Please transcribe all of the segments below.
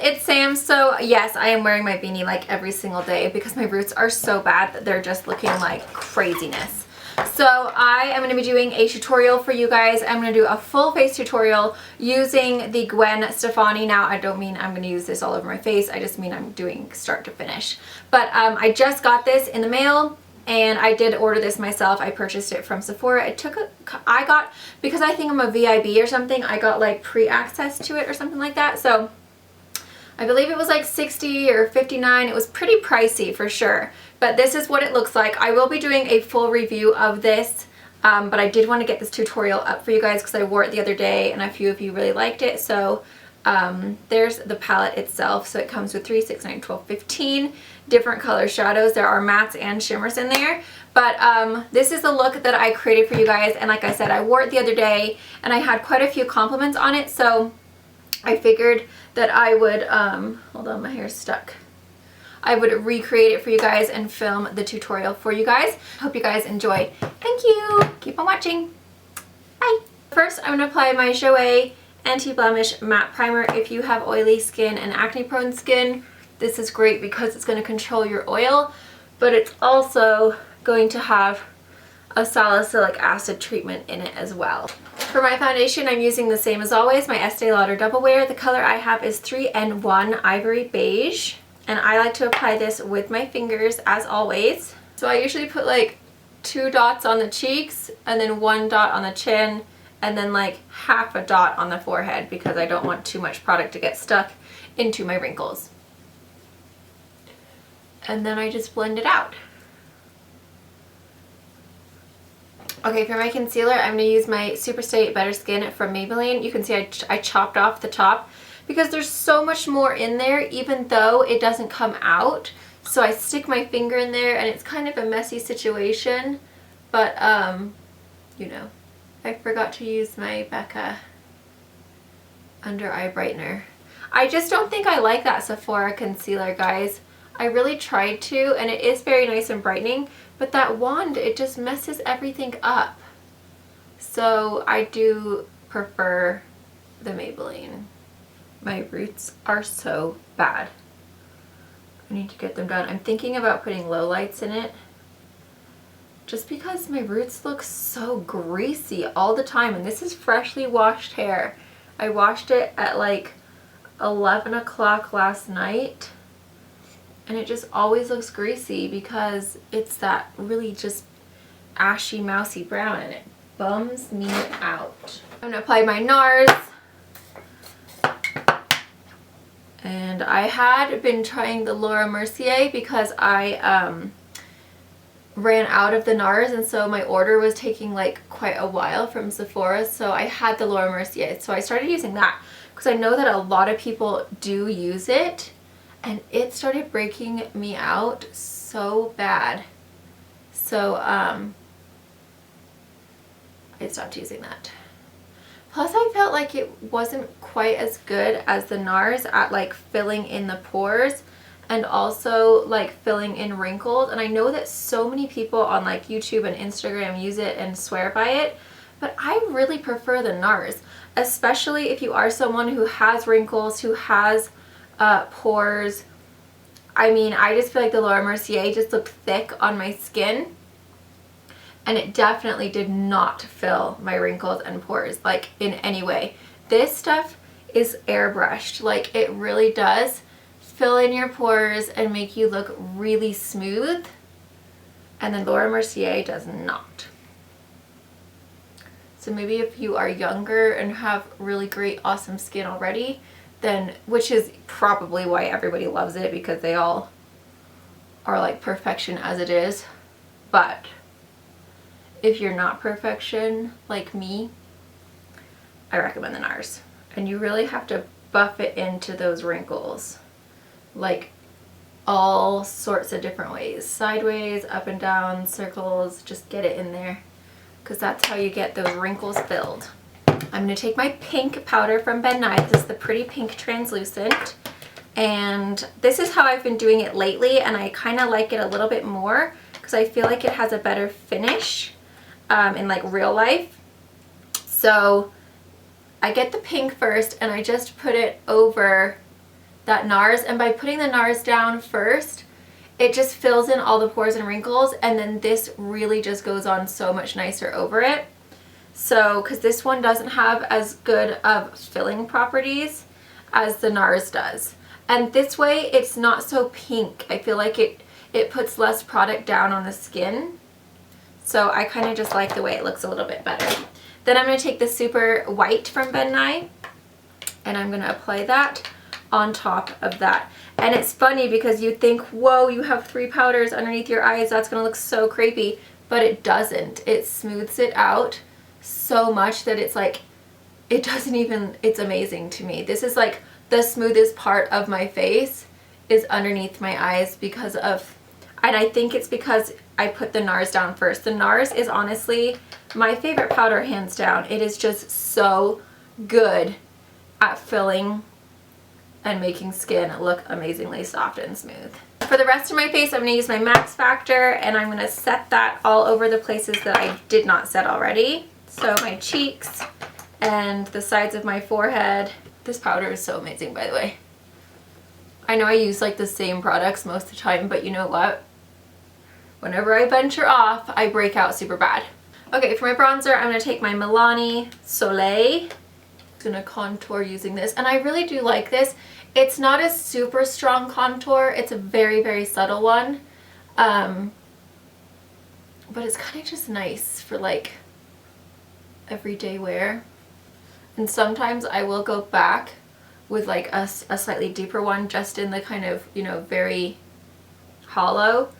it's Sam. So yes, I am wearing my beanie like every single day because my roots are so bad that they're just looking like craziness. So I am going to be doing a tutorial for you guys. I'm going to do a full face tutorial using the Gwen Stefani. Now I don't mean I'm going to use this all over my face. I just mean I'm doing start to finish. But I just got this in the mail. And I did order this myself. I purchased it from Sephora. I got, because I think I'm a VIB or something, I got like pre-access to it or something like that. So I believe it was like $60 or $59. It was pretty pricey for sure. But this is what it looks like. I will be doing a full review of this. But I did want to get this tutorial up for you guys because I wore it the other day and a few of you really liked it. So there's the palette itself. So it comes with 3, 6, 9, 12, 15 different color shadows. There are mattes and shimmers in there. But this is the look that I created for you guys. And like I said, I wore it the other day and I had quite a few compliments on it. So I figured that I would, hold on, my hair's stuck. I would recreate it for you guys and film the tutorial for you guys. Hope you guys enjoy. Thank you. Keep on watching. Bye. First, I'm going to apply my Jouer Anti-Blemish Matte Primer. If you have oily skin and acne-prone skin, this is great because it's going to control your oil, but it's also going to have a salicylic acid treatment in it as well. For my foundation, I'm using the same as always, my Estee Lauder Double Wear. The color I have is 3N1 Ivory Beige, and I like to apply this with my fingers as always. So I usually put like 2 dots on the cheeks and then 1 dot on the chin and then like half a dot on the forehead because I don't want too much product to get stuck into my wrinkles. And then I just blend it out. Okay, for my concealer, I'm going to use my SuperStay Better Skin from Maybelline. You can see I chopped off the top because there's so much more in there even though it doesn't come out. So I stick my finger in there and it's kind of a messy situation. But, you know, I forgot to use my Becca under eye brightener. I just don't think I like that Sephora concealer, guys. I really tried to, and it is very nice and brightening, but that wand, it just messes everything up. So I do prefer the Maybelline. My roots are so bad. I need to get them done. I'm thinking about putting lowlights in it just because my roots look so greasy all the time, and this is freshly washed hair. I washed it at like 11 o'clock last night. And it just always looks greasy because it's that really just ashy, mousy brown and it bums me out. I'm going to apply my Nars. And I had been trying the Laura Mercier because I ran out of the Nars, and so my order was taking like quite a while from Sephora. So I had the Laura Mercier. So I started using that because I know that a lot of people do use it. And it started breaking me out so bad. So, I stopped using that. Plus, I felt like it wasn't quite as good as the Nars at like filling in the pores and also like filling in wrinkles. And I know that so many people on like YouTube and Instagram use it and swear by it. But I really prefer the Nars, especially if you are someone who has wrinkles, who has pores. I mean, I just feel like the Laura Mercier just looked thick on my skin, and it definitely did not fill my wrinkles and pores like in any way. This stuff is airbrushed. Like, it really does fill in your pores and make you look really smooth, and the Laura Mercier does not. So maybe if you are younger and have really great awesome skin already, then, which is probably why everybody loves it, because they all are like perfection as it is. But if you're not perfection like me, I recommend the Nars. And you really have to buff it into those wrinkles, like all sorts of different ways, sideways, up and down, circles. Just get it in there, because that's how you get those wrinkles filled. I'm going to take my pink powder from Ben Nye. This is the Pretty Pink Translucent. And this is how I've been doing it lately, and I kind of like it a little bit more because I feel like it has a better finish in like real life. So I get the pink first and I just put it over that Nars, and by putting the Nars down first, it just fills in all the pores and wrinkles, and then this really just goes on so much nicer over it. So, because this one doesn't have as good of filling properties as the Nars does. And this way, it's not so pink. I feel like it puts less product down on the skin. So I kind of just like the way it looks a little bit better. Then I'm going to take the Super White from BEENIGMA, and I'm going to apply that on top of that. And it's funny because you think, whoa, you have 3 powders underneath your eyes, that's going to look so creepy, but it doesn't. It smooths it out so much that it's like, it doesn't even, it's amazing to me. This is like the smoothest part of my face is underneath my eyes because of, and I think it's because I put the Nars down first. The Nars is honestly my favorite powder, hands down. It is just so good at filling and making skin look amazingly soft and smooth. For the rest of my face, I'm going to use my Max Factor, and I'm going to set that all over the places that I did not set already. So my cheeks and the sides of my forehead. This powder is so amazing, by the way. I know I use like the same products most of the time, but you know what? Whenever I venture off, I break out super bad. Okay, for my bronzer, I'm going to take my Milani Soleil. I'm going to contour using this, and I really do like this. It's not a super strong contour. It's a very, very subtle one. But it's kind of just nice for like everyday wear. And sometimes I will go back with like a slightly deeper one, just in the kind of, you know, very hollow,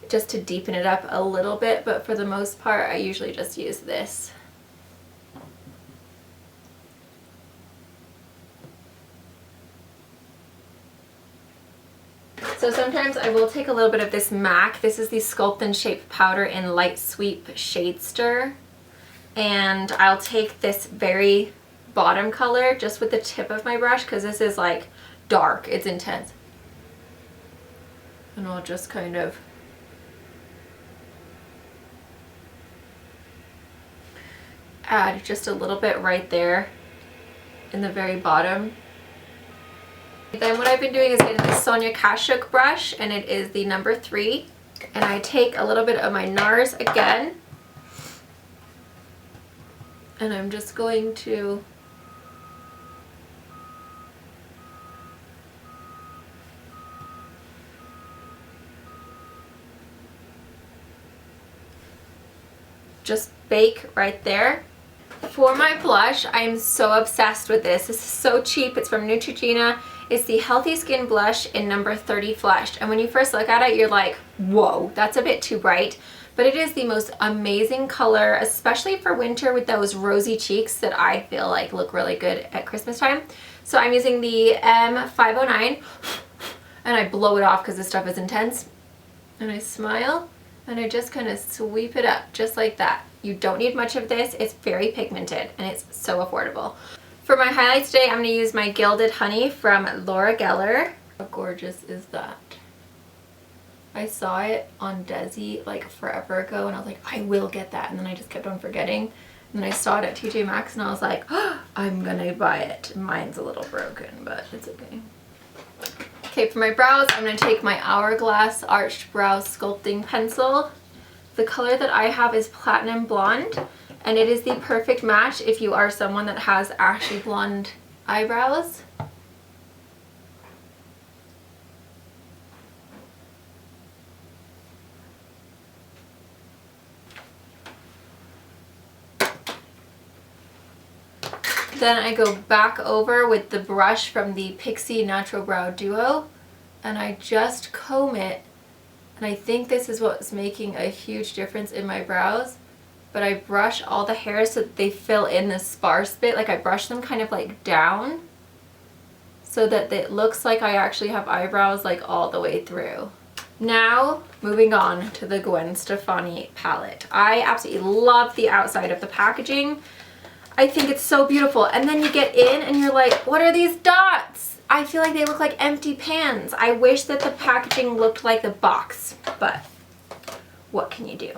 just to deepen it up a little bit. But for the most part, I usually just use this. So sometimes I will take a little bit of this MAC. This is the Sculpting Shape Powder in Light Sweep Shade Stir. And I'll take this very bottom color just with the tip of my brush, because this is like dark, it's intense. And I'll just kind of add just a little bit right there in the very bottom. Then what I've been doing is getting the Sonia Kashuk brush, and it is the number 3. And I take a little bit of my Nars again, and I'm just going to just bake right there. For my blush, I'm so obsessed with this. This is so cheap. It's from Neutrogena. It's the Healthy Skin Blush in number 30 Flushed. And when you first look at it, you're like, whoa, that's a bit too bright. But it is the most amazing color, especially for winter with those rosy cheeks that I feel like look really good at Christmas time. So I'm using the M509, and I blow it off because this stuff is intense. And I smile, and I just kind of sweep it up just like that. You don't need much of this. It's very pigmented, and it's so affordable. For my highlights today, I'm going to use my Gilded Honey from Laura Geller. How gorgeous is that? I saw it on Desi like forever ago, and I was like, I will get that, and then I just kept on forgetting. And then I saw it at TJ Maxx, and I was like, oh, I'm gonna buy it. Mine's a little broken, but it's okay. Okay, for my brows, I'm gonna take my Hourglass Arched Brow Sculpting Pencil. The color that I have is Platinum Blonde, and it is the perfect match if you are someone that has ashy blonde eyebrows. Then I go back over with the brush from the Pixi Natural Brow Duo, and I just comb it, and I think this is what's making a huge difference in my brows. But I brush all the hairs so that they fill in the sparse bit. Like I brush them kind of like down so that it looks like I actually have eyebrows like all the way through. Now, moving on to the Gwen Stefani palette. I absolutely love the outside of the packaging. I think it's so beautiful. And then you get in and you're like, what are these dots? I feel like they look like empty pans. I wish that the packaging looked like the box, but what can you do?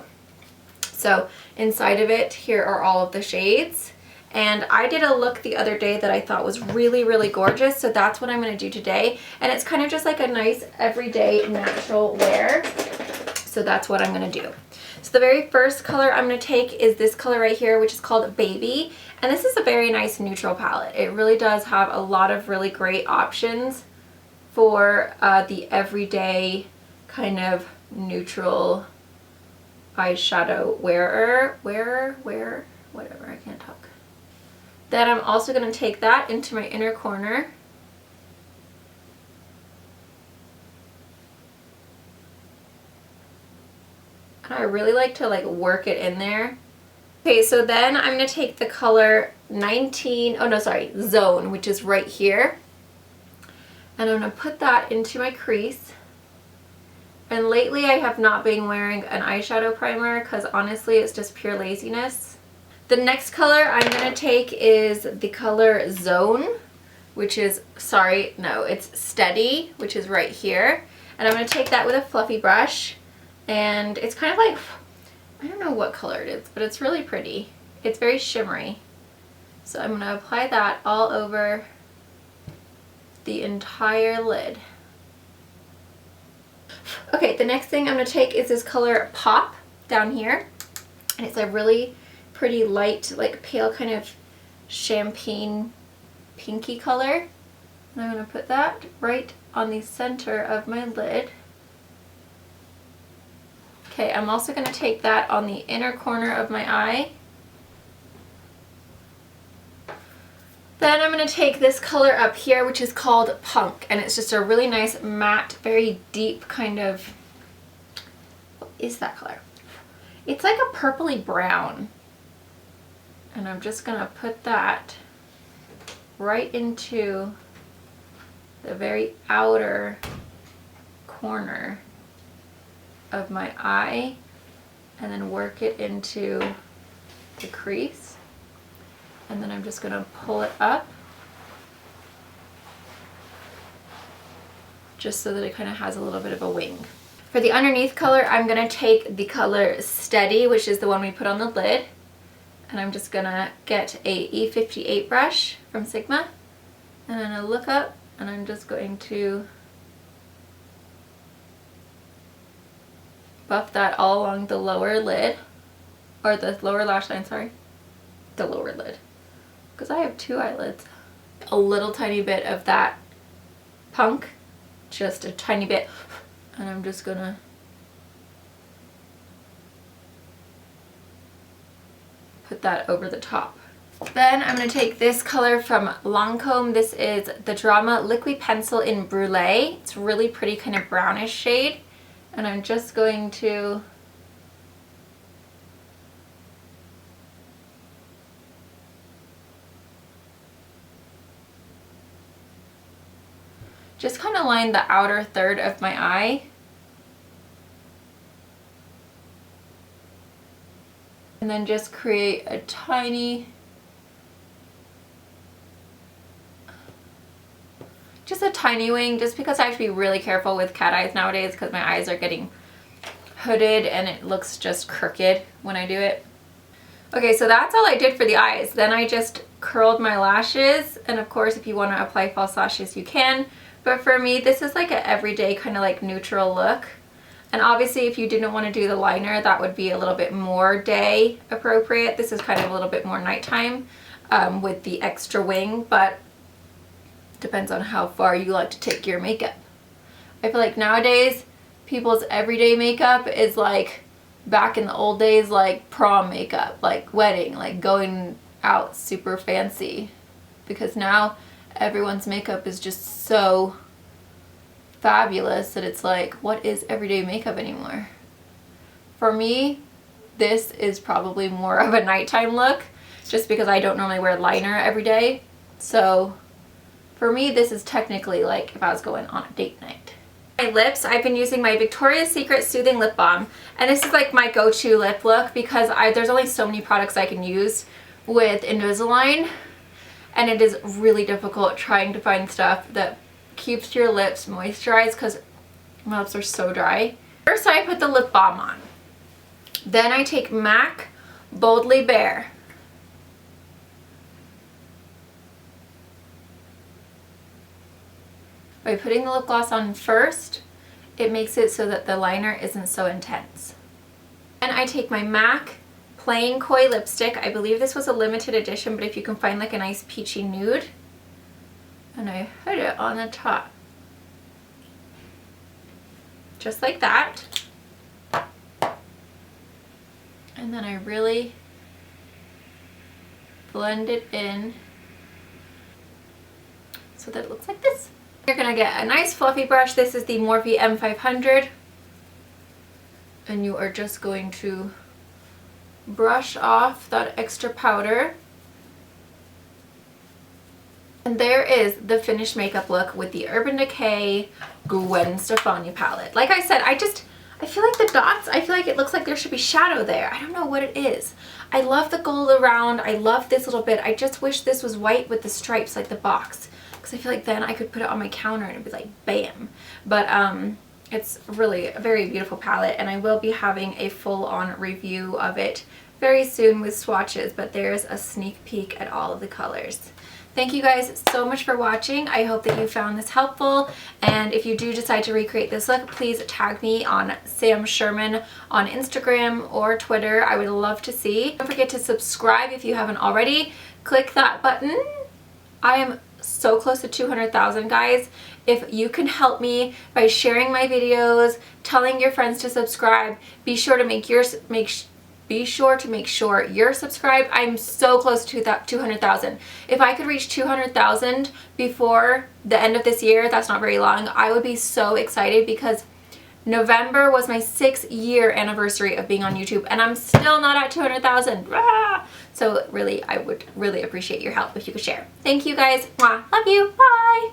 So inside of it, here are all of the shades. and I did a look the other day that I thought was really, really gorgeous, so that's what I'm going to do today. And it's kind of just like a nice everyday natural wear, so that's what I'm going to do. So the very first color I'm going to take is this color right here, which is called Baby, and this is a very nice neutral palette. It really does have a lot of really great options for the everyday kind of neutral eyeshadow wearer, whatever, I can't talk. Then I'm also going to take that into my inner corner. And I really like to like work it in there. Okay, so then I'm going to take the color Zone, which is right here. And I'm going to put that into my crease. And lately I have not been wearing an eyeshadow primer because honestly it's just pure laziness. The next color I'm going to take is the color Zone, which is, it's Steady, which is right here. And I'm going to take that with a fluffy brush. And it's kind of like, I don't know what color it is, but it's really pretty. It's very shimmery. So I'm going to apply that all over the entire lid. Okay, the next thing I'm going to take is this color Pop down here. And it's a really pretty light, like pale kind of champagne pinky color. And I'm going to put that right on the center of my lid. Okay, I'm also going to take that on the inner corner of my eye. Then I'm going to take this color up here, which is called Punk, and it's just a really nice matte, very deep kind of, what is that color? It's like a purpley brown. And I'm just going to put that right into the very outer corner of my eye and then work it into the crease. And then I'm just going to pull it up just so that it kind of has a little bit of a wing. For the underneath color, I'm going to take the color Steady, which is the one we put on the lid. And I'm just going to get a E58 brush from Sigma. And I'm going to look up and I'm just going to buff that all along the lower lid, or the lower lash line, sorry. The lower lid. Because I have two eyelids. A little tiny bit of that Punk, just a tiny bit, and I'm just gonna put that over the top. Then I'm gonna take this color from Lancome. This is the Drama Liqui Pencil in Brulee. It's really pretty kind of brownish shade, and I'm just going to just kind of line the outer third of my eye. And then just create a tiny, just a tiny wing, just because I have to be really careful with cat eyes nowadays because my eyes are getting hooded and it looks just crooked when I do it. Okay, so that's all I did for the eyes. Then I just curled my lashes, and of course if you want to apply false lashes you can. But for me, this is like an everyday kind of like neutral look. And obviously if you didn't want to do the liner, that would be a little bit more day appropriate. This is kind of a little bit more nighttime with the extra wing, but depends on how far you like to take your makeup. I feel like nowadays people's everyday makeup is like back in the old days, like prom makeup, like wedding, like going out super fancy. Because now everyone's makeup is just so fabulous that it's like, what is everyday makeup anymore? For me, this is probably more of a nighttime look, just because I don't normally wear liner every day. So for me, this is technically like if I was going on a date night. My lips, I've been using my Victoria's Secret Soothing Lip Balm, and this is like my go-to lip look because there's only so many products I can use with Invisalign, and it is really difficult trying to find stuff that keeps your lips moisturized because my lips are so dry. First I put the lip balm on. Then I take MAC Boldly Bare. by putting the lip gloss on first, it makes it so that the liner isn't so intense. And I take my MAC Plain Koi lipstick. I believe this was a limited edition, but if you can find like a nice peachy nude, and I put it on the top. Just like that. And then I really blend it in so that it looks like this. You're gonna get a nice fluffy brush. This is the Morphe M500. And you are just going to brush off that extra powder. And there is the finished makeup look with the Urban Decay Gwen Stefani palette. Like I said, I feel like the dots, I feel like it looks like there should be shadow there. I don't know what it is. I love the gold around. I love this little bit. I just wish this was white with the stripes like the box, because I feel like then I could put it on my counter and it'd be like bam. But it's really a very beautiful palette, and I will be having a full-on review of it very soon with swatches, but there's a sneak peek at all of the colors. Thank you guys so much for watching. I hope that you found this helpful, and if you do decide to recreate this look, please tag me on Sam Schuerman on Instagram or Twitter. I would love to see. Don't forget to subscribe if you haven't already. Click that button. I am so close to 200,000, guys. If you can help me by sharing my videos, telling your friends to subscribe, be sure to make sure you're subscribed. I'm so close to 200,000. If I could reach 200,000 before the end of this year, that's not very long, I would be so excited, because November was my 6-year anniversary of being on YouTube, and I'm still not at 200,000. So really, I would really appreciate your help if you could share. Thank you guys. Mwah. Love you. Bye.